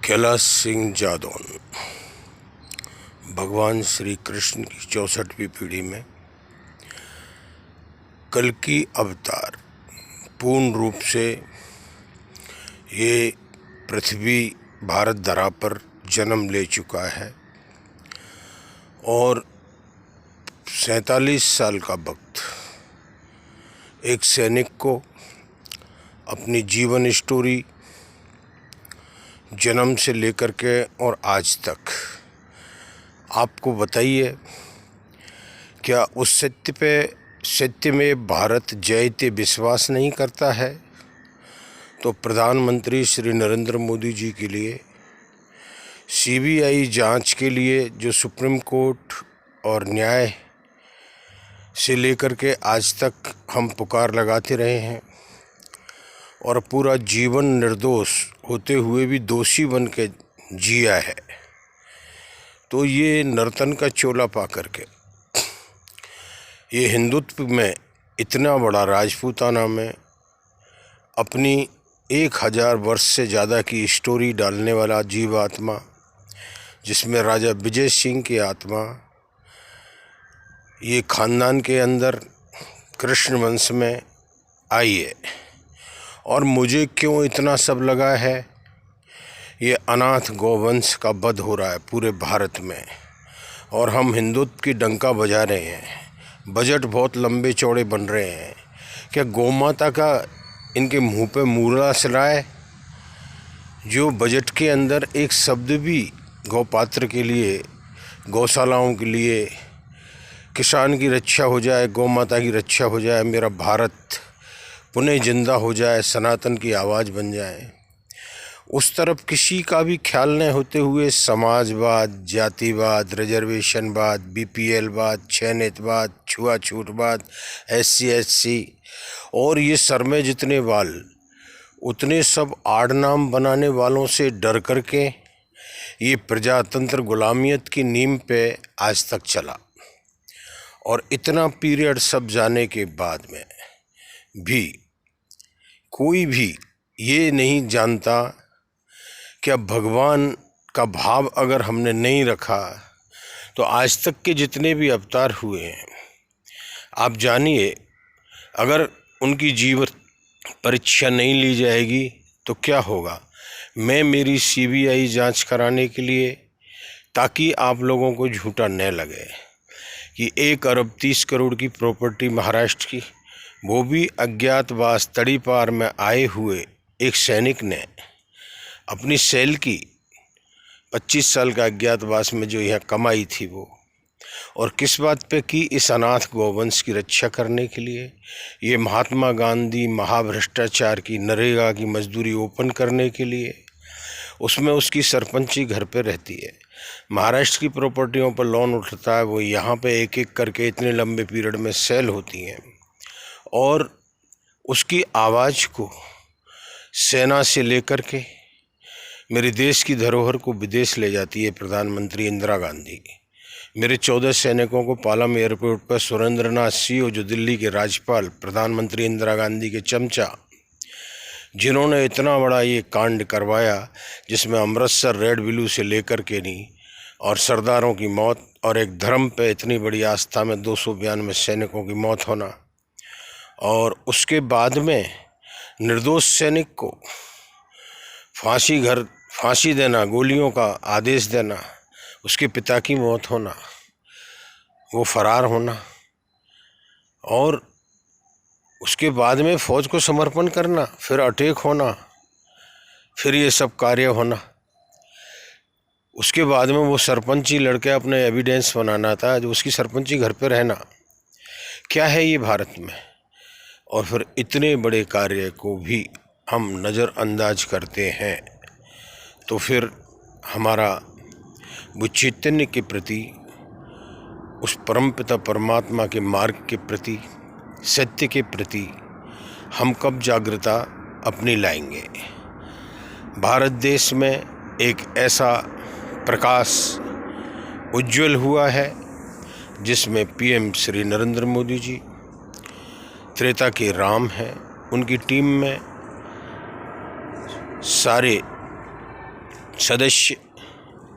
कैलाश सिंह जादौन भगवान श्री कृष्ण की 64वीं पीढ़ी में कल्कि अवतार पूर्ण रूप से ये पृथ्वी भारत धरा पर जन्म ले चुका है और 47 साल का वक्त एक सैनिक को अपनी जीवन स्टोरी जन्म से लेकर के और आज तक आपको बताइए, क्या उस सत्य में भारत जयते विश्वास नहीं करता है? तो प्रधानमंत्री श्री नरेंद्र मोदी जी के लिए सीबीआई जांच के लिए जो सुप्रीम कोर्ट और न्याय से लेकर के आज तक हम पुकार लगाते रहे हैं और पूरा जीवन निर्दोष होते हुए भी दोषी बन के जिया है, तो ये नर्तन का चोला पा करके ये हिंदुत्व में इतना बड़ा राजपूताना में अपनी 1000 वर्ष से ज़्यादा की स्टोरी डालने वाला जीवात्मा, जिसमें राजा विजय सिंह की आत्मा ये खानदान के अंदर कृष्ण वंश में आई है। और मुझे क्यों इतना सब लगा है, ये अनाथ गौवंश का वध हो रहा है पूरे भारत में और हम हिंदुत्व की डंका बजा रहे हैं। बजट बहुत लंबे चौड़े बन रहे हैं। क्या गौमाता का इनके मुंह पे मूला सिलाए? जो बजट के अंदर एक शब्द भी गौपात्र के लिए, गौशालाओं के लिए, किसान की रक्षा हो जाए, गौमाता की रक्षा हो जाए, मेरा भारत पुनः जिंदा हो जाए, सनातन की आवाज़ बन जाए, उस तरफ किसी का भी ख्याल न होते हुए समाजवाद, जातिवाद, रिजर्वेशनवाद, बीपीएलवाद, छेनेतवाद, छुआछूतवाद, SC और ये सर में जितने बाल उतने सब आड़ नाम बनाने वालों से डर करके ये प्रजातंत्र गुलामियत की नींव पे आज तक चला। और इतना पीरियड सब जाने के बाद में भी कोई भी ये नहीं जानता, क्या भगवान का भाव अगर हमने नहीं रखा तो आज तक के जितने भी अवतार हुए हैं, आप जानिए, अगर उनकी जीवन परीक्षा नहीं ली जाएगी तो क्या होगा। मैं मेरी सीबीआई जांच कराने के लिए, ताकि आप लोगों को झूठा न लगे कि 1 अरब 30 करोड़ की प्रॉपर्टी महाराष्ट्र की, वो भी अज्ञातवास तड़ीपार में आए हुए एक सैनिक ने अपनी सेल की 25 साल का अज्ञातवास में जो यहाँ कमाई थी वो, और किस बात पे की? इस अनाथ गौवंश की रक्षा करने के लिए। ये महात्मा गांधी महाभ्रष्टाचार की नरेगा की मजदूरी ओपन करने के लिए। उसमें उसकी सरपंची घर पे रहती है, महाराष्ट्र की प्रॉपर्टियों पर लोन उठता है, वो यहाँ पे एक एक करके इतने लंबे पीरियड में सेल होती हैं और उसकी आवाज़ को सेना से लेकर के मेरे देश की धरोहर को विदेश ले जाती है प्रधानमंत्री इंदिरा गांधी। मेरे 14 सैनिकों को पालम एयरपोर्ट पर सुरेंद्रनाथ सिंह, जो दिल्ली के राज्यपाल, प्रधानमंत्री इंदिरा गांधी के चमचा, जिन्होंने इतना बड़ा ये कांड करवाया जिसमें अमृतसर रेड ब्लू से लेकर के नहीं और सरदारों की मौत और एक धर्म पे इतनी बड़ी आस्था में 292 सैनिकों की मौत होना, और उसके बाद में निर्दोष सैनिक को फांसी देना, गोलियों का आदेश देना, उसके पिता की मौत होना, वो फरार होना और उसके बाद में फ़ौज को समर्पण करना, फिर अटैक होना, फिर ये सब कार्य होना। उसके बाद में वो सरपंची लड़के अपने एविडेंस बनाना था, जो उसकी सरपंची घर पे रहना। क्या है ये भारत में? और फिर इतने बड़े कार्य को भी हम नज़रअंदाज करते हैं, तो फिर हमारा वो चैतन्य के प्रति, उस परमपिता परमात्मा के मार्ग के प्रति, सत्य के प्रति हम कब जागृता अपनी लाएंगे? भारत देश में एक ऐसा प्रकाश उज्जवल हुआ है जिसमें PM श्री नरेंद्र मोदी जी, त्रेता के राम हैं, उनकी टीम में सारे सदस्य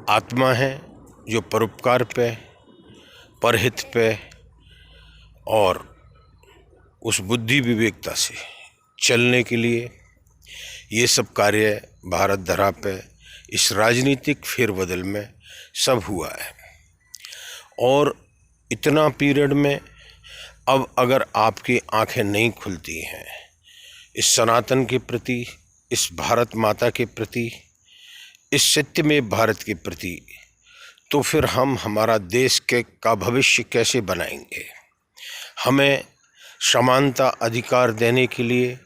आत्मा है जो परोपकार पे, परहित पे और उस बुद्धि विवेकता से चलने के लिए ये सब कार्य भारत धरा पे इस राजनीतिक फेरबदल में सब हुआ है। और इतना पीरियड में अब अगर आपकी आंखें नहीं खुलती हैं इस सनातन के प्रति, इस भारत माता के प्रति, इस सत्य में भारत के प्रति, तो फिर हम हमारा देश का भविष्य कैसे बनाएंगे। हमें समानता अधिकार देने के लिए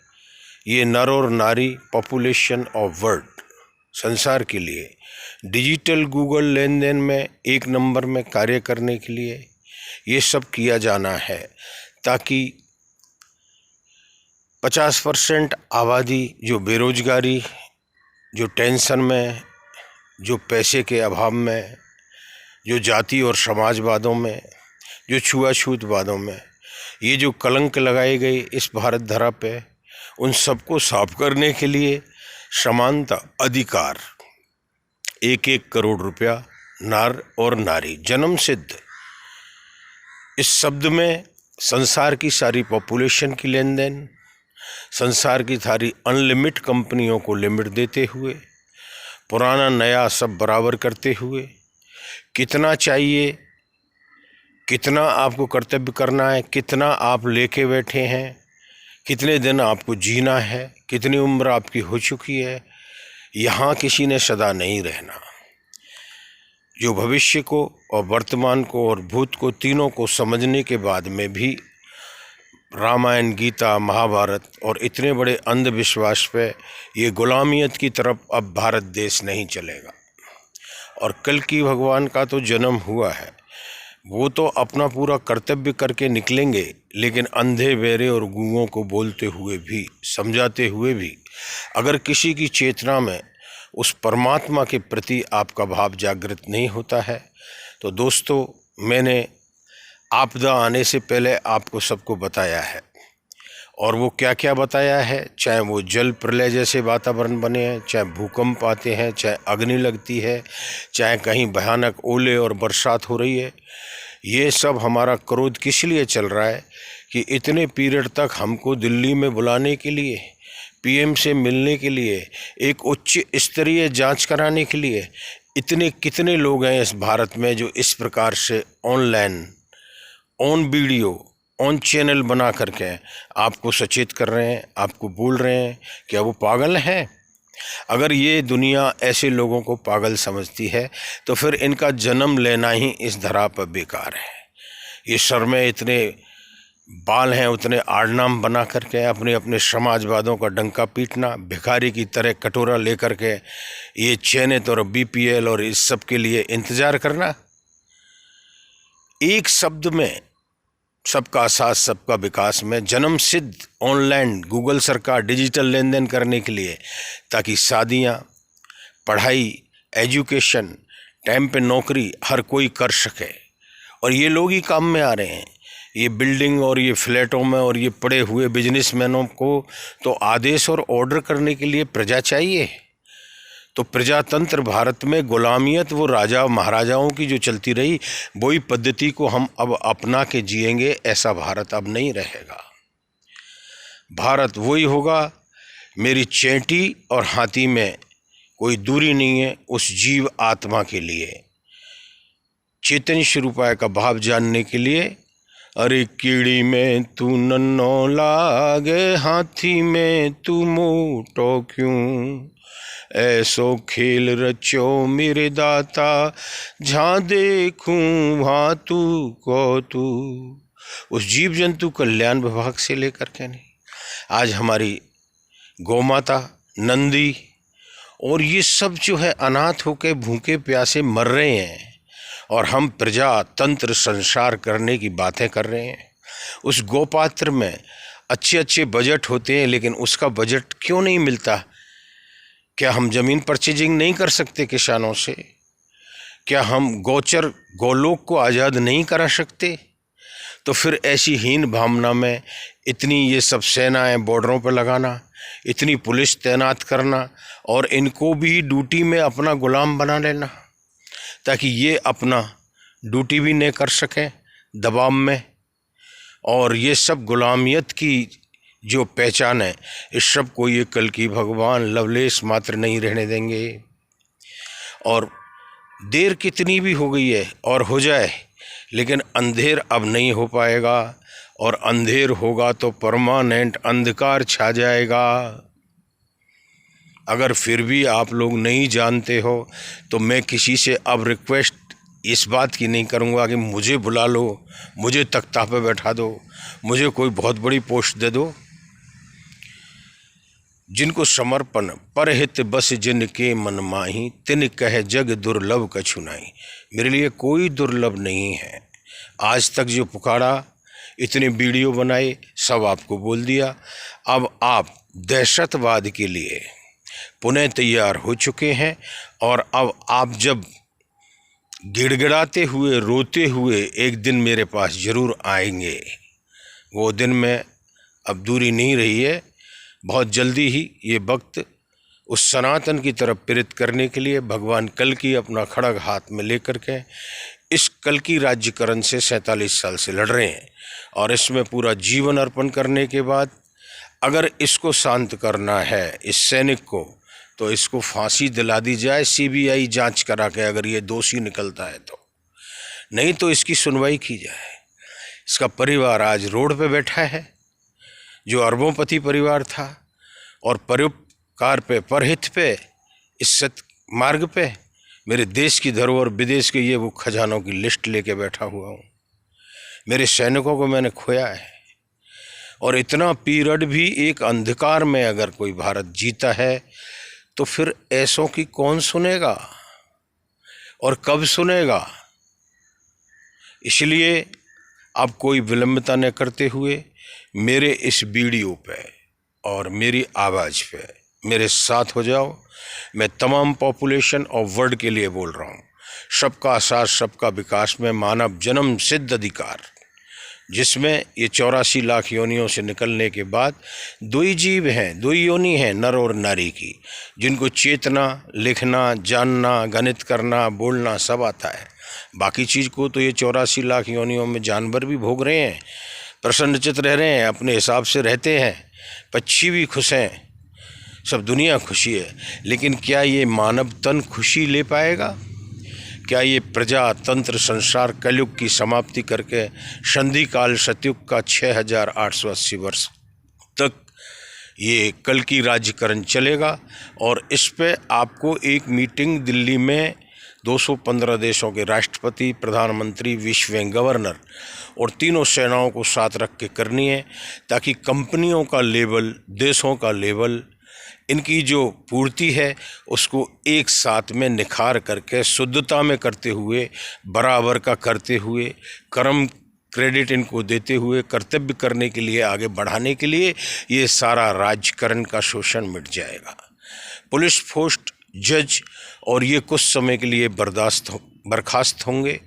ये नर और नारी पॉपुलेशन ऑफ वर्ल्ड संसार के लिए डिजिटल गूगल लेन देन में 1 नंबर में कार्य करने के लिए ये सब किया जाना है, ताकि 50% आबादी जो बेरोजगारी, जो टेंशन में, जो पैसे के अभाव में, जो जाति और समाजवादों में, जो छुआछूतवादों में ये जो कलंक लगाए गए इस भारत धरा पे, उन सबको साफ करने के लिए समानता अधिकार 1-1 करोड़ रुपया नर और नारी जन्म सिद्ध, इस शब्द में संसार की सारी पॉपुलेशन की लेन देन, संसार की सारी अनलिमिट कंपनियों को लिमिट देते हुए, पुराना नया सब बराबर करते हुए, कितना चाहिए, कितना आपको कर्तव्य करना है, कितना आप लेके बैठे हैं, कितने दिन आपको जीना है, कितनी उम्र आपकी हो चुकी है, यहाँ किसी ने सदा नहीं रहना। जो भविष्य को और वर्तमान को और भूत को तीनों को समझने के बाद में भी रामायण, गीता, महाभारत और इतने बड़े अंधविश्वास पे ये गुलामियत की तरफ अब भारत देश नहीं चलेगा। और कल की भगवान का तो जन्म हुआ है, वो तो अपना पूरा कर्तव्य करके निकलेंगे, लेकिन अंधे बहरे और गूंगों को बोलते हुए भी, समझाते हुए भी अगर किसी की चेतना में उस परमात्मा के प्रति आपका भाव जागृत नहीं होता है, तो दोस्तों मैंने आपदा आने से पहले आपको सबको बताया है। और वो क्या क्या बताया है, चाहे वो जल प्रलय जैसे वातावरण बने हैं, चाहे भूकंप आते हैं, चाहे अग्नि लगती है, चाहे कहीं भयानक ओले और बरसात हो रही है, ये सब हमारा क्रोध किस लिए चल रहा है कि इतने पीरियड तक हमको दिल्ली में बुलाने के लिए, पीएम से मिलने के लिए, एक उच्च स्तरीय जांच कराने के लिए इतने कितने लोग हैं इस भारत में जो इस प्रकार से online, on video, on channel बना करके आपको सचेत कर रहे हैं, आपको बोल रहे हैं। क्या वो पागल हैं? अगर ये दुनिया ऐसे लोगों को पागल समझती है तो फिर इनका जन्म लेना ही इस धरा पर बेकार है। ये सर में इतने बाल हैं, उतने आड़नाम बना करके अपने अपने समाजवादों का डंका पीटना, भिखारी की तरह कटोरा लेकर के ये चयनित और बीपीएल और इस सब के लिए इंतज़ार करना। एक शब्द में सबका साथ सबका विकास में जन्म सिद्ध ऑनलाइन गूगल सरकार डिजिटल लेन देन करने के लिए, ताकि शादियां, पढ़ाई, एजुकेशन, टाइम पे नौकरी हर कोई कर सके। और ये लोग ही काम में आ रहे हैं, ये बिल्डिंग और ये फ्लैटों में और ये पड़े हुए बिजनेसमैनों को तो आदेश और ऑर्डर करने के लिए प्रजा चाहिए। तो प्रजातंत्र भारत में गुलामियत वो राजा महाराजाओं की जो चलती रही, वही पद्धति को हम अब अपना के जिएंगे। ऐसा भारत अब नहीं रहेगा। भारत वही होगा, मेरी चेंटी और हाथी में कोई दूरी नहीं है उस जीव आत्मा के लिए। चैतन्य स्वरूपाय का भाव जानने के लिए, अरे कीड़ी में तू नन्नो लागे, हाथी में तू मोटो क्यों, ऐसो खेल रचो मेरे दाता, जहाँ देखूं वहाँ तू को तू। उस जीव जंतु कल्याण विभाग से लेकर के नहीं, आज हमारी गौमाता, नंदी और ये सब जो है अनाथ होके भूखे प्यासे मर रहे हैं, और हम प्रजा तंत्र संसार करने की बातें कर रहे हैं। उस गोपात्र में अच्छे अच्छे बजट होते हैं, लेकिन उसका बजट क्यों नहीं मिलता? क्या हम ज़मीन परचेजिंग नहीं कर सकते किसानों से? क्या हम गोचर गोलोक को आज़ाद नहीं करा सकते? तो फिर ऐसी हीन भावना में इतनी ये सब सेनाएं बॉर्डरों पर लगाना, इतनी पुलिस तैनात करना और इनको भी ड्यूटी में अपना गुलाम बना लेना, ताकि ये अपना ड्यूटी भी नहीं कर सकें दबाव में। और ये सब गुलामियत की जो पहचान है, इस सब को ये कल्कि भगवान लवलेश मात्र नहीं रहने देंगे। और देर कितनी भी हो गई है और हो जाए, लेकिन अंधेर अब नहीं हो पाएगा, और अंधेर होगा तो परमानेंट अंधकार छा जाएगा। अगर फिर भी आप लोग नहीं जानते हो तो मैं किसी से अब रिक्वेस्ट इस बात की नहीं करूँगा कि मुझे बुला लो, मुझे तख्ता पे बैठा दो, मुझे कोई बहुत बड़ी पोस्ट दे दो। जिनको समर्पण परहित बस जिनके मन माही, तिन कह जग दुर्लभ कछु नाही। मेरे लिए कोई दुर्लभ नहीं है। आज तक जो पुकारा, इतने वीडियो बनाए, सब आपको बोल दिया। अब आप दहशतवाद के लिए पुनः तैयार हो चुके हैं, और अब आप जब गिड़गिड़ाते हुए रोते हुए एक दिन मेरे पास ज़रूर आएंगे, वो दिन में अब दूरी नहीं रही है। बहुत जल्दी ही ये वक्त उस सनातन की तरफ प्रेरित करने के लिए भगवान कल्कि अपना खड़ग हाथ में लेकर के इस कल्कि राज्यकरण से 47 साल से लड़ रहे हैं। और इसमें पूरा जीवन अर्पण करने के बाद अगर इसको शांत करना है, इस सैनिक को, तो इसको फांसी दिला दी जाए, CBI जांच करा के, अगर ये दोषी निकलता है तो। नहीं तो इसकी सुनवाई की जाए। इसका परिवार आज रोड पे बैठा है, जो अरबोंपति परिवार था, और परोपकार पे, परहित पे, इस सत मार्ग पे मेरे देश की धरोहर, विदेश के ये वो खजानों की लिस्ट लेके बैठा हुआ हूँ। मेरे सैनिकों को मैंने खोया है, और इतना पीरियड भी एक अंधकार में अगर कोई भारत जीता है तो फिर ऐसों की कौन सुनेगा और कब सुनेगा। इसलिए अब कोई विलंबता न करते हुए मेरे इस वीडियो पे और मेरी आवाज़ पे मेरे साथ हो जाओ। मैं तमाम पॉपुलेशन और वर्ल्ड के लिए बोल रहा हूँ, सबका साथ सबका विकास में मानव जन्म सिद्ध अधिकार, जिसमें ये 84 लाख योनियों से निकलने के बाद दो ही जीव हैं, दो ही योनि हैं, नर और नारी की, जिनको चेतना, लिखना, जानना, गणित करना, बोलना सब आता है। बाकी चीज़ को तो ये 84 लाख योनियों में जानवर भी भोग रहे हैं, प्रसन्नचित रह रहे हैं, अपने हिसाब से रहते हैं, पक्षी भी खुश हैं, सब दुनिया खुशी है। लेकिन क्या ये मानव तन खुशी ले पाएगा? क्या ये प्रजातंत्र संसार कलयुग की समाप्ति करके संधि काल सतयुग का 6880 वर्ष तक ये कल्कि राज्यकरण चलेगा? और इस पे आपको एक मीटिंग दिल्ली में 215 देशों के राष्ट्रपति, प्रधानमंत्री, विश्व बैंक गवर्नर और तीनों सेनाओं को साथ रख के करनी है, ताकि कंपनियों का लेवल, देशों का लेवल, इनकी जो पूर्ति है उसको एक साथ में निखार करके, शुद्धता में करते हुए, बराबर का करते हुए, कर्म क्रेडिट इनको देते हुए, कर्तव्य करने के लिए, आगे बढ़ाने के लिए ये सारा राजकरण का शोषण मिट जाएगा। पुलिस पोस्ट, जज और ये कुछ समय के लिए बर्खास्त होंगे,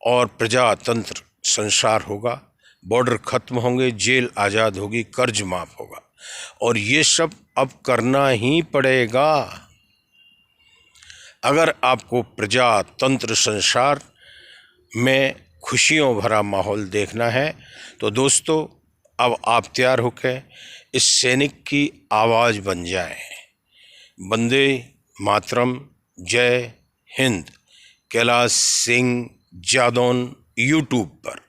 और प्रजातंत्र संसार होगा, बॉर्डर खत्म होंगे, जेल आज़ाद होगी, कर्ज माफ होगा। और ये सब अब करना ही पड़ेगा। अगर आपको प्रजातंत्र संसार में खुशियों भरा माहौल देखना है तो दोस्तों, अब आप तैयार होकर इस सैनिक की आवाज़ बन जाएं। वंदे मातरम, जय हिंद। कैलाश सिंह जादौन यूट्यूब पर।